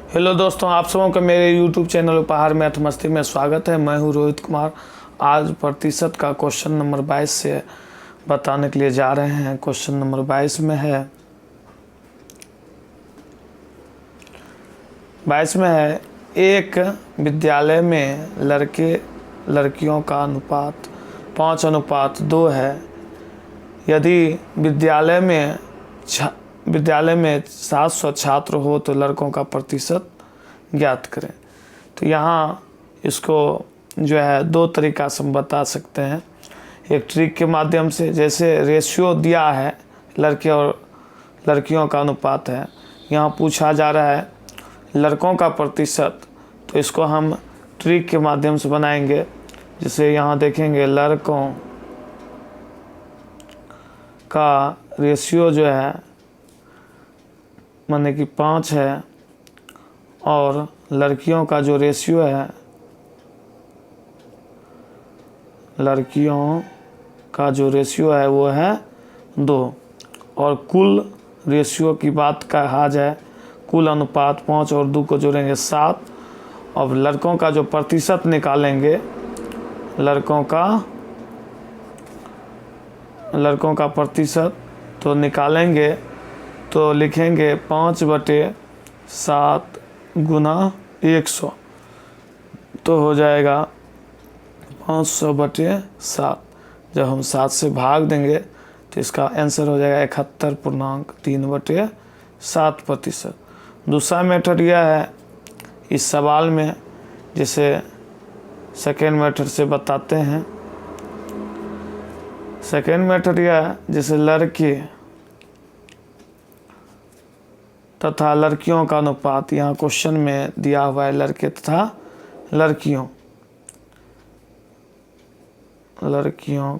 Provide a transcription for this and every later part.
Hello दोस्तों, आप सबों का मेरे YouTube चैनल उपहार मैथ मस्ती में स्वागत है। मैं हूं रोहित कुमार। आज प्रतिशत का क्वेश्चन नंबर 22 से बताने के लिए जा रहे हैं। क्वेश्चन नंबर 22 में है 22 में है एक विद्यालय में लड़के लड़कियों का अनुपात 5:2 है। यदि विद्यालय में 700 छात्र हो तो लड़कों का प्रतिशत ज्ञात करें। तो यहाँ इसको जो है दो तरीक़ा से हम बता सकते हैं। एक ट्रिक के माध्यम से, जैसे रेशियो दिया है, लड़के और लड़कियों का अनुपात है, यहाँ पूछा जा रहा है लड़कों का प्रतिशत, तो इसको हम ट्रिक के माध्यम से बनाएंगे। जैसे यहाँ देखेंगे लड़कों का रेशियो जो है माने कि 5 है और लड़कियों का जो रेशियो है, लड़कियों का जो रेशियो है वो है 2। और कुल रेशियो की बात कहा जाए, कुल अनुपात 5 और 2 को जोड़ेंगे 7। और लड़कों का जो प्रतिशत निकालेंगे, लड़कों का प्रतिशत तो निकालेंगे तो लिखेंगे 5/7 गुना 100, तो हो जाएगा 500/7। जब हम 7 से भाग देंगे तो इसका आंसर हो जाएगा 71.3/7%। दूसरा मेथड यह है इस सवाल में, जिसे सेकेंड मेथड से बताते हैं। सेकेंड मेथड यह है जैसे लड़के तथा लड़कियों का अनुपात, यहाँ क्वेश्चन में दिया हुआ है लड़के तथा लड़कियों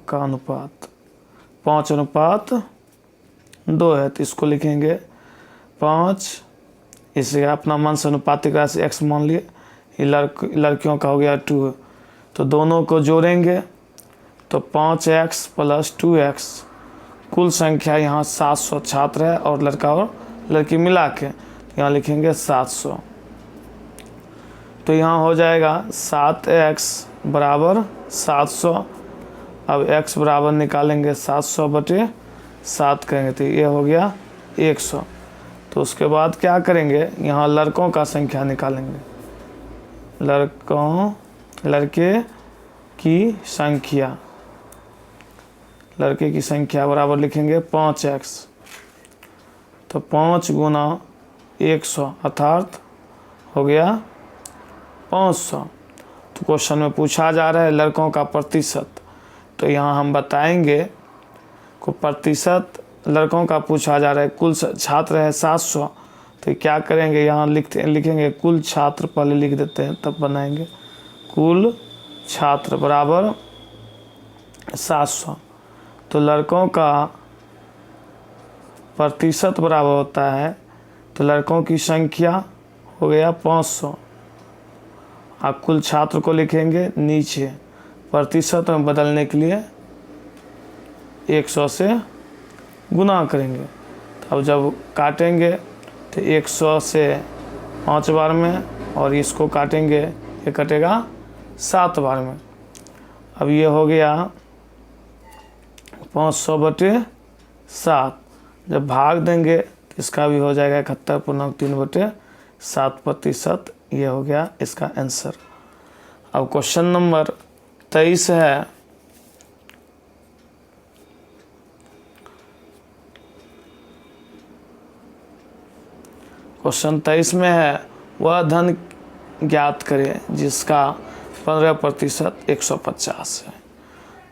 का अनुपात 5:2 है। तो इसको लिखेंगे 5, इसे अपना मन से अनुपातिक राशि x मान लिए, ये लड़कियों का हो गया 2। तो दोनों को जोड़ेंगे तो 5x + 2x, कुल संख्या यहाँ 700 छात्र है और लड़का और लड़की मिला के यहाँ लिखेंगे 700। तो यहाँ हो जाएगा 7x = 700। अब x बराबर निकालेंगे 700/7 करेंगे तो ये हो गया 100। तो उसके बाद क्या करेंगे, यहाँ लड़कों का संख्या निकालेंगे। लड़के की संख्या बराबर लिखेंगे 5x, तो 5 × 100 अर्थात हो गया 500। तो क्वेश्चन में पूछा जा रहा है लड़कों का प्रतिशत, तो यहाँ हम बताएंगे को प्रतिशत लड़कों का पूछा जा रहा है। कुल छात्र है 700, तो क्या करेंगे, यहाँ लिखेंगे कुल छात्र, पहले लिख देते हैं तब बनाएंगे। कुल छात्र बराबर 700, तो लड़कों का प्रतिशत बराबर होता है, तो लड़कों की संख्या हो गया 500। आप कुल छात्र को लिखेंगे नीचे, प्रतिशत में बदलने के लिए 100 से गुना करेंगे। अब जब काटेंगे तो 100 से 5 बार में, और इसको काटेंगे ये कटेगा 7 बार में। अब ये हो गया 500/7। जब भाग देंगे तो इसका भी हो जाएगा 71.3/7%। ये हो गया इसका आंसर। अब क्वेश्चन नंबर 23 है। क्वेश्चन 23 में है वह धन ज्ञात करें जिसका 15% 150 है।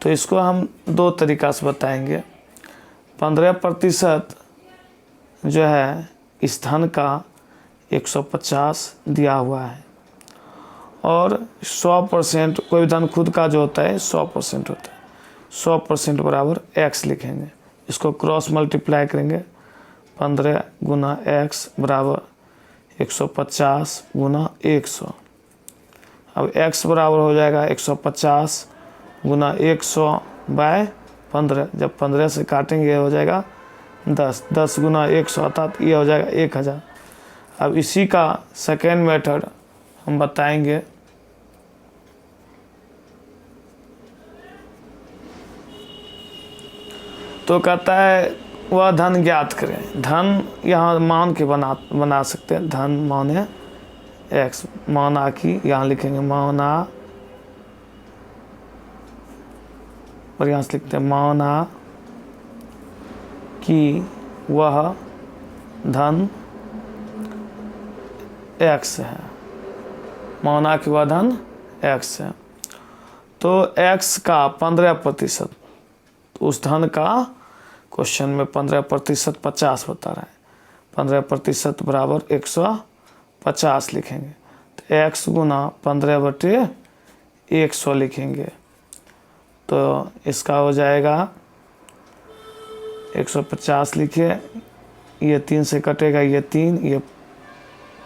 तो इसको हम दो तरीक़ा से बताएंगे। 15% जो है इस धन का 150 दिया हुआ है, और 100% कोई भी धन खुद का जो होता है 100% होता है। 100% बराबर x लिखेंगे, इसको क्रॉस मल्टीप्लाई करेंगे। 15 × x बराबर 150 × 100। अब x बराबर हो जाएगा 150 × 100/15। जब 15 से काटेंगे हो जाएगा 10 × 100 अर्थात ये हो जाएगा 1000। अब इसी का सेकेंड मेथड हम बताएंगे। तो कहता है वह धन ज्ञात करें। धन यहाँ मान के बना सकते हैं। धन माने x, माना कि यहाँ लिखेंगे माना, और यहाँ से लिखते हैं माना कि वह धन x है। माना कि वह धन x है। तो x का 15%, तो उस धन का क्वेश्चन में 15% 50 बता रहा है। 15% बराबर 150 लिखेंगे। तो x गुना 15/100 लिखेंगे। तो इसका हो जाएगा 150 लिखे, ये 3 से कटेगा, ये 3, ये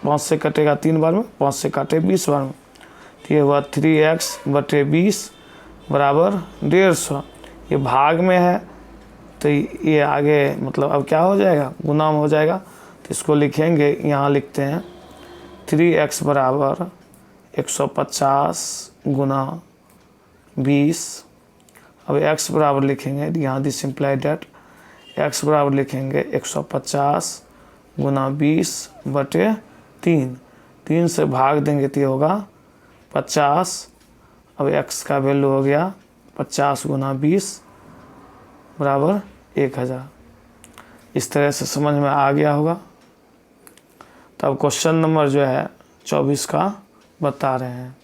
5 से कटेगा 3 बार में, 5 से काटे 20 बार में। तो ये हुआ 3x/20 बराबर 150। ये भाग में है तो ये आगे मतलब अब क्या हो जाएगा, गुना में हो जाएगा। तो इसको लिखेंगे, यहाँ लिखते हैं 3x बराबर 150 गुना 20। अब x बराबर लिखेंगे, यहाँ दिस इम्प्लाई डेट x बराबर लिखेंगे 150 गुना 20/3। 3 से भाग देंगे तो ये होगा 50। अब x का वैल्यू हो गया 50 गुना 20 बराबर 1000। इस तरह से समझ में आ गया होगा। तो अब क्वेश्चन नंबर जो है 24 का बता रहे हैं।